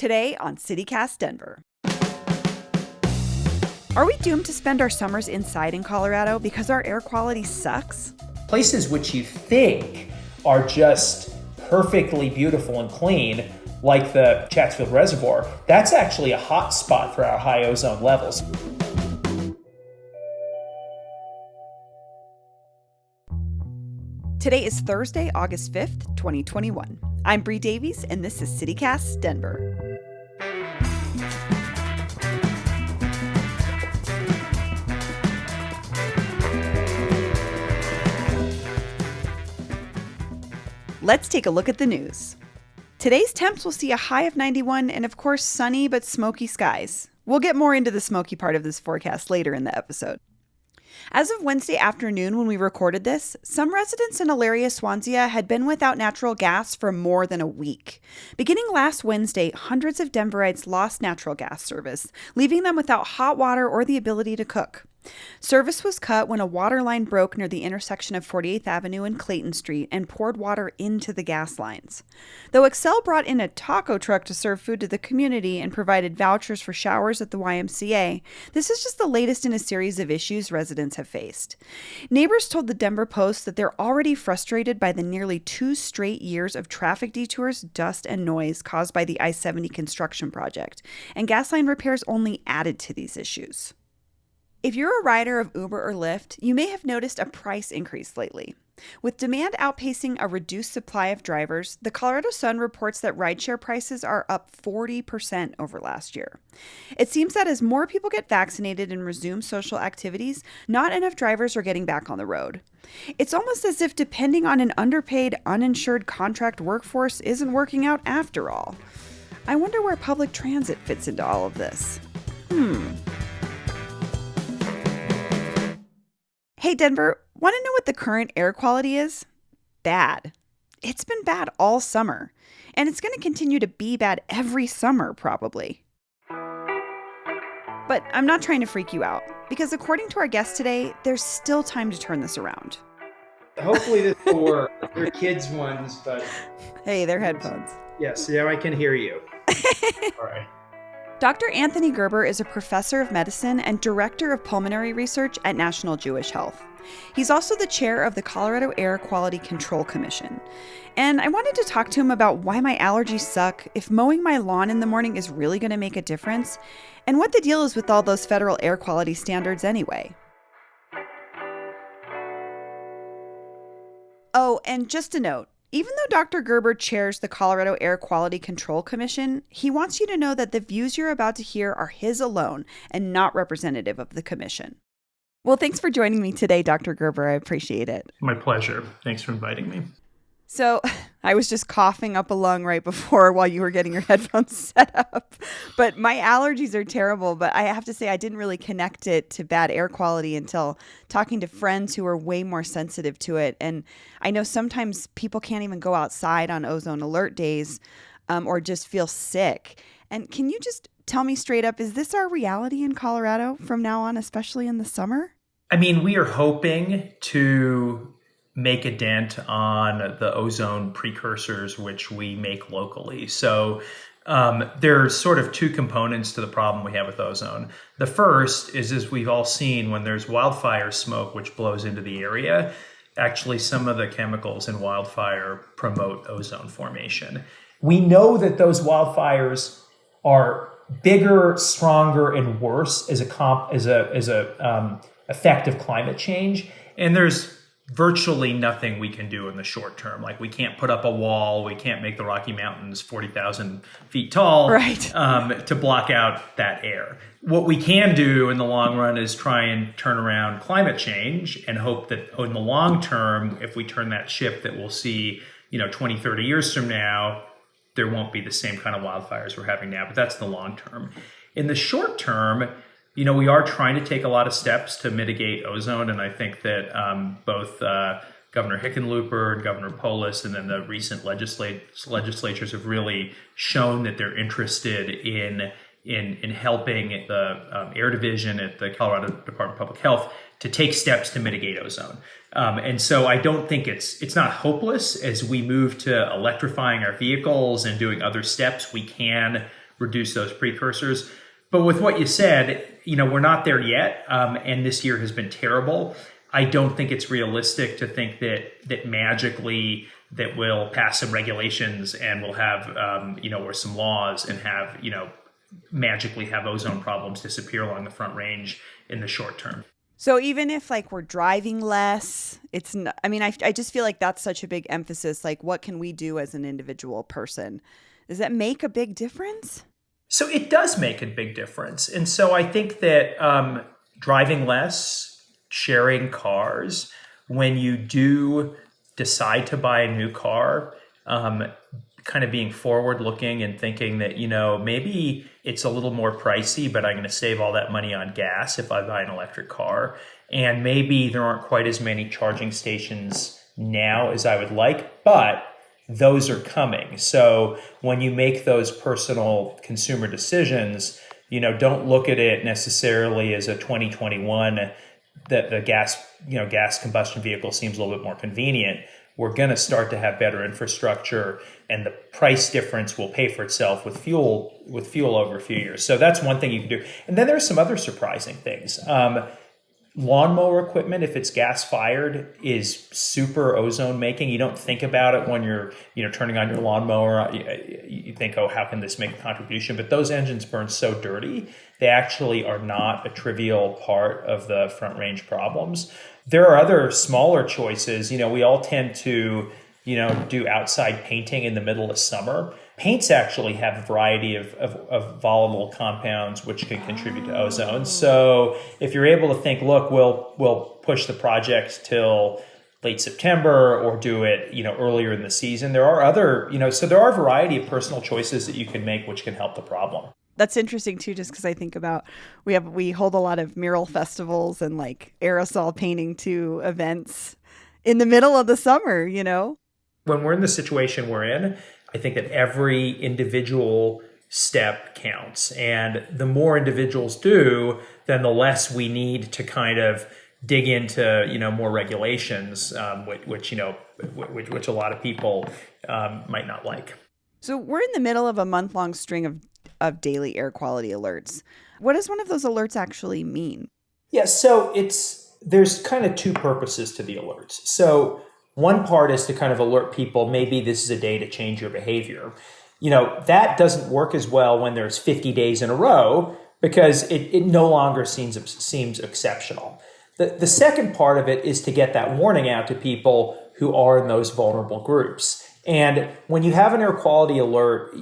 Today on CityCast Denver. Are we doomed to spend our summers inside in Colorado because our air quality sucks? Places which you think are just perfectly beautiful and clean, like the Chatsfield Reservoir, that's actually a hot spot for our high ozone levels. Today is Thursday, August 5th, 2021. I'm Bree Davies, and this is CityCast Denver. Let's take a look at the news. Today's temps will see a high of 91 and, of course, sunny but smoky skies. We'll get more into the smoky part of this forecast later in the episode. As of Wednesday afternoon when we recorded this, some residents in Elaria, Swansea had been without natural gas for more than a week. Beginning last Wednesday, hundreds of Denverites lost natural gas service, leaving them without hot water or the ability to cook. Service was cut when a water line broke near the intersection of 48th Avenue and Clayton Street and poured water into the gas lines. Though Xcel brought in a taco truck to serve food to the community and provided vouchers for showers at the YMCA, this is just the latest in a series of issues residents have faced. Neighbors told the Denver Post that they're already frustrated by the nearly 2 straight years of traffic detours, dust, and noise caused by the I-70 construction project, and gas line repairs only added to these issues. If you're a rider of Uber or Lyft, you may have noticed a price increase lately. With demand outpacing a reduced supply of drivers, the Colorado Sun reports that rideshare prices are up 40% over last year. It seems that as more people get vaccinated and resume social activities, not enough drivers are getting back on the road. It's almost as if depending on an underpaid, uninsured contract workforce isn't working out after all. I wonder where public transit fits into all of this. Hey, Denver, want to know what the current air quality is? Bad. It's been bad all summer, and it's going to continue to be bad every summer, probably. But I'm not trying to freak you out, because according to our guest today, there's still time to turn this around. Hopefully this will work. They're kids' ones, but... Hey, they're headphones. Yes, yeah, I can hear you. All right. Dr. Anthony Gerber is a professor of medicine and director of pulmonary research at National Jewish Health. He's also the chair of the Colorado Air Quality Control Commission. And I wanted to talk to him about why my allergies suck, if mowing my lawn in the morning is really going to make a difference, and what the deal is with all those federal air quality standards anyway. Oh, and just a note. Even though Dr. Gerber chairs the Colorado Air Quality Control Commission, he wants you to know that the views you're about to hear are his alone and not representative of the commission. Well, thanks for joining me today, Dr. Gerber. I appreciate it. My pleasure. Thanks for inviting me. So I was just coughing up a lung right before while you were getting your headphones set up. But my allergies are terrible. But I have to say I didn't really connect it to bad air quality until talking to friends who are way more sensitive to it. And I know sometimes people can't even go outside on ozone alert days or just feel sick. And can you just tell me straight up, is this our reality in Colorado from now on, especially in the summer? I mean, we are hoping to make a dent on the ozone precursors, which we make locally. So there's sort of 2 components to the problem we have with ozone. The first is, as we've all seen, when there's wildfire smoke, which blows into the area, actually some of the chemicals in wildfire promote ozone formation. We know that those wildfires are bigger, stronger, and worse as a effect of climate change. And there's virtually nothing we can do in the short term. Like, we can't put up a wall, we can't make the Rocky Mountains 40,000 feet tall, right, to block out that air. What we can do in the long run is try and turn around climate change and hope that in the long term, if we turn that ship, that we'll see, 20, 30 years from now, there won't be the same kind of wildfires we're having now. But that's the long term. In the short term, we are trying to take a lot of steps to mitigate ozone, and I think that both Governor Hickenlooper and Governor Polis and then the recent legislatures have really shown that they're interested in helping the Air Division at the Colorado Department of Public Health to take steps to mitigate ozone. And so I don't think it's not hopeless. As we move to electrifying our vehicles and doing other steps, we can reduce those precursors. But with what you said, we're not there yet, and this year has been terrible. I don't think it's realistic to think that magically that we'll pass some regulations and we'll have or some laws and have magically have ozone problems disappear along the Front Range in the short term. So even if we're driving less, it's not, I just feel like that's such a big emphasis. Like, what can we do as an individual person? Does that make a big difference? So it does make a big difference. And so I think that driving less, sharing cars, when you do decide to buy a new car, kind of being forward looking and thinking that, maybe it's a little more pricey, but I'm going to save all that money on gas if I buy an electric car. And maybe there aren't quite as many charging stations now as I would like, but those are coming. So when you make those personal consumer decisions, don't look at it necessarily as a 2021 that the gas combustion vehicle seems a little bit more convenient. We're going to start to have better infrastructure, and the price difference will pay for itself with fuel over a few years. So that's one thing you can do. And then there's some other surprising things. Lawnmower equipment, if it's gas fired, is super ozone making. You don't think about it when you're turning on your lawnmower. You think, oh, how can this make a contribution? But those engines burn so dirty, they actually are not a trivial part of the Front Range problems. There are other smaller choices. We all tend to do outside painting in the middle of summer. Paints actually have a variety of volatile compounds which can contribute to ozone. So if you're able to think, look, we'll push the project till late September or do it, earlier in the season. There are other, so there are a variety of personal choices that you can make which can help the problem. That's interesting too, just because I think about we hold a lot of mural festivals and aerosol painting to events in the middle of the summer, When we're in the situation we're in, I think that every individual step counts. And the more individuals do, then the less we need to kind of dig into, more regulations, which a lot of people might not like. So we're in the middle of a month-long string of daily air quality alerts. What does one of those alerts actually mean? Yeah, so there's kind of two purposes to the alerts. So one part is to kind of alert people, maybe this is a day to change your behavior. That doesn't work as well when there's 50 days in a row because it no longer seems exceptional. The second part of it is to get that warning out to people who are in those vulnerable groups. And when you have an air quality alert,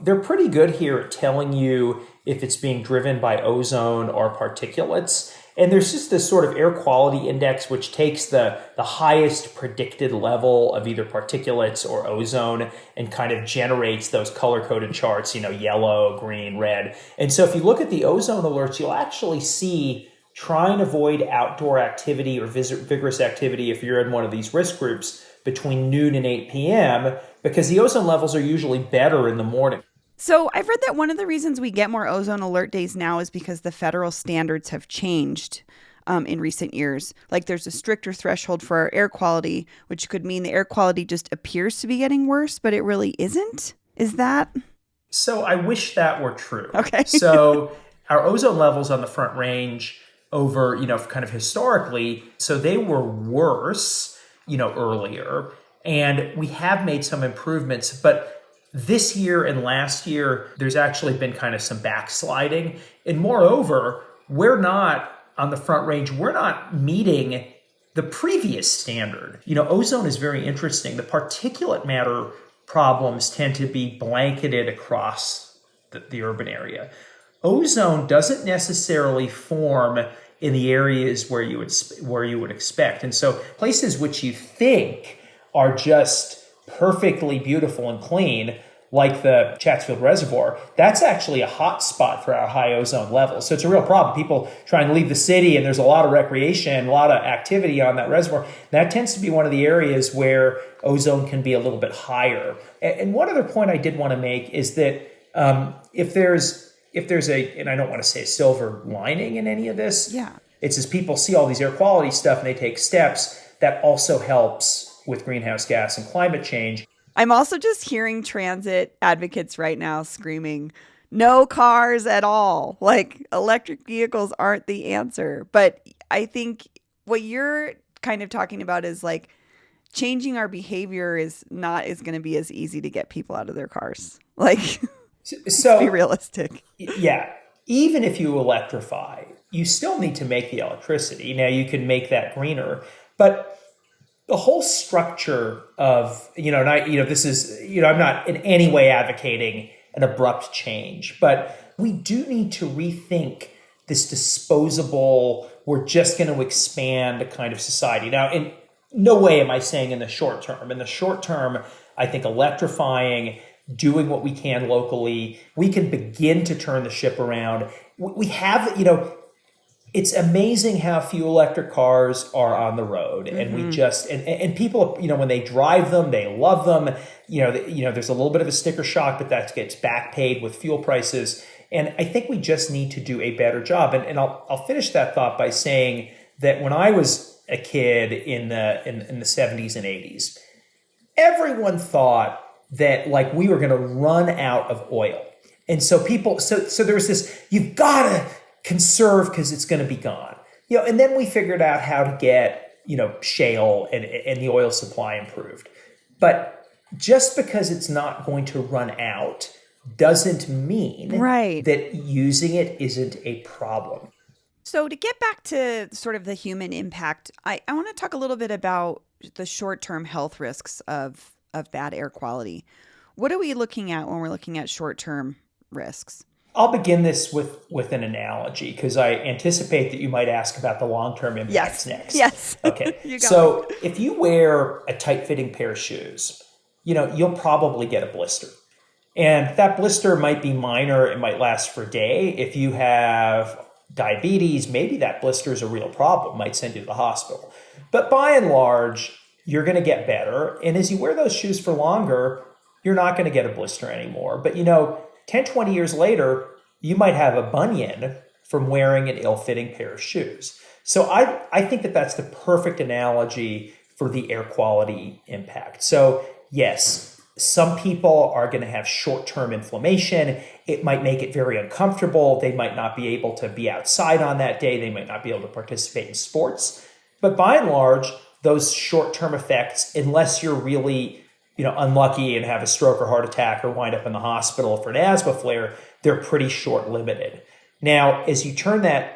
they're pretty good here at telling you if it's being driven by ozone or particulates. And there's just this sort of air quality index, which takes the highest predicted level of either particulates or ozone and kind of generates those color-coded charts, yellow, green, red. And so if you look at the ozone alerts, you'll actually see try and avoid outdoor activity or vigorous activity if you're in one of these risk groups between noon and 8 p.m. because the ozone levels are usually better in the morning. So I've read that one of the reasons we get more ozone alert days now is because the federal standards have changed in recent years. There's a stricter threshold for our air quality, which could mean the air quality just appears to be getting worse, but it really isn't. Is that? So I wish that were true. Okay. So our ozone levels on the Front Range over, kind of historically, so they were worse, earlier. And we have made some improvements, but this year and last year, there's actually been kind of some backsliding. And moreover, we're not on the Front Range, we're not meeting the previous standard. Ozone is very interesting. The particulate matter problems tend to be blanketed across the urban area. Ozone doesn't necessarily form in the areas where you would expect. And so places which you think are just perfectly beautiful and clean, like the Chatsfield Reservoir, that's actually a hot spot for our high ozone levels. So it's a real problem. People try and leave the city and there's a lot of recreation, a lot of activity on that reservoir. That tends to be one of the areas where ozone can be a little bit higher. And one other point I did want to make is that if there's and I don't want to say a silver lining in any of this, it's as people see all these air quality stuff and they take steps, that also helps with greenhouse gas and climate change. I'm also just hearing transit advocates right now screaming, no cars at all. Like electric vehicles aren't the answer. But I think what you're kind of talking about is like changing our behavior is going to be as easy to get people out of their cars. Like, So be realistic. yeah, even if you electrify, you still need to make the electricity. Now you can make that greener, but the whole structure of, this is, I'm not in any way advocating an abrupt change, but we do need to rethink this disposable, we're just going to expand kind of society. Now, in no way am I saying in the short term. In the short term, I think electrifying, doing what we can locally, we can begin to turn the ship around. We have, it's amazing how few electric cars are on the road, and we just and people, when they drive them, they love them. There's a little bit of a sticker shock, but that gets back paid with fuel prices. And I think we just need to do a better job. And I'll finish that thought by saying that when I was a kid in the 70s and 80s, everyone thought that like we were going to run out of oil. And so so there was this, you've got to conserve because it's going to be gone. And then we figured out how to get, shale and the oil supply improved. But just because it's not going to run out doesn't mean that using it isn't a problem. So to get back to sort of the human impact, I want to talk a little bit about the short-term health risks of bad air quality. What are we looking at when we're looking at short-term risks? I'll begin this with an analogy because I anticipate that you might ask about the long-term impacts next. Yes. Okay. So if you wear a tight-fitting pair of shoes, you'll probably get a blister. And that blister might be minor. It might last for a day. If you have diabetes, maybe that blister is a real problem, might send you to the hospital. But by and large, you're going to get better. And as you wear those shoes for longer, you're not going to get a blister anymore. But 10, 20 years later, you might have a bunion from wearing an ill-fitting pair of shoes. So I think that that's the perfect analogy for the air quality impact. So yes, some people are going to have short-term inflammation. It might make it very uncomfortable. They might not be able to be outside on that day. They might not be able to participate in sports. But by and large, those short-term effects, unless you're really unlucky and have a stroke or heart attack or wind up in the hospital for an asthma flare, they're pretty short-limited. Now, as you turn the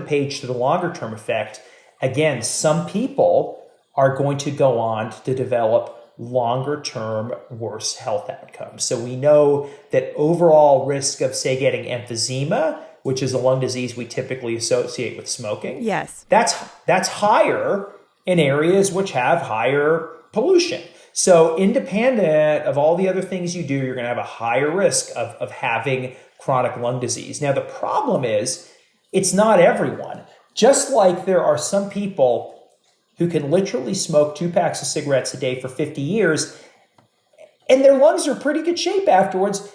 page to the longer-term effect, again, some people are going to go on to develop longer-term worse health outcomes. So we know that overall risk of, say, getting emphysema, which is a lung disease we typically associate with smoking, that's higher in areas which have higher pollution. So independent of all the other things you do, you're going to have a higher risk of having chronic lung disease. Now, the problem is it's not everyone. Just like there are some people who can literally smoke 2 packs of cigarettes a day for 50 years, and their lungs are in pretty good shape afterwards.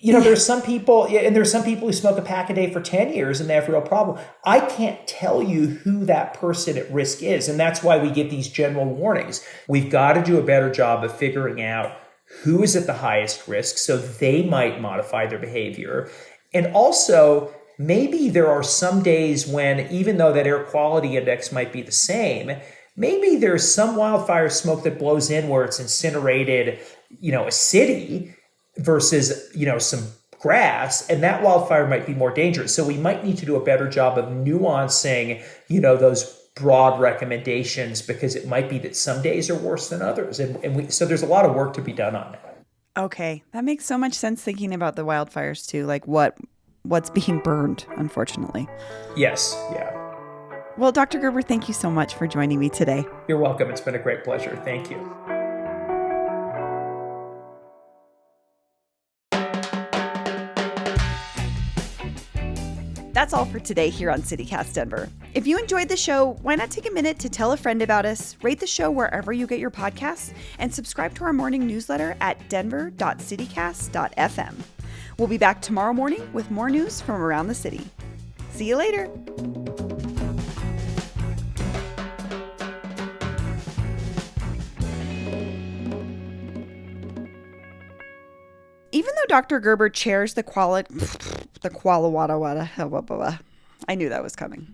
There's some people, and there's some people who smoke a pack a day for 10 years and they have a real problem. I can't tell you who that person at risk is, and that's why we give these general warnings. We've got to do a better job of figuring out who is at the highest risk so they might modify their behavior. And also, maybe there are some days when, even though that air quality index might be the same, maybe there's some wildfire smoke that blows in where it's incinerated, a city versus, some grass, and that wildfire might be more dangerous. So we might need to do a better job of nuancing, those broad recommendations, because it might be that some days are worse than others. So there's a lot of work to be done on that. Okay. That makes so much sense thinking about the wildfires too, like what's being burned, unfortunately. Yes. Yeah. Well, Dr. Gerber, thank you so much for joining me today. You're welcome. It's been a great pleasure. Thank you. That's all for today here on CityCast Denver. If you enjoyed the show, why not take a minute to tell a friend about us, rate the show wherever you get your podcasts, and subscribe to our morning newsletter at denver.citycast.fm. We'll be back tomorrow morning with more news from around the city. See you later. Even though Dr. Gerber chairs the Kuala Wada Wada, I knew that was coming.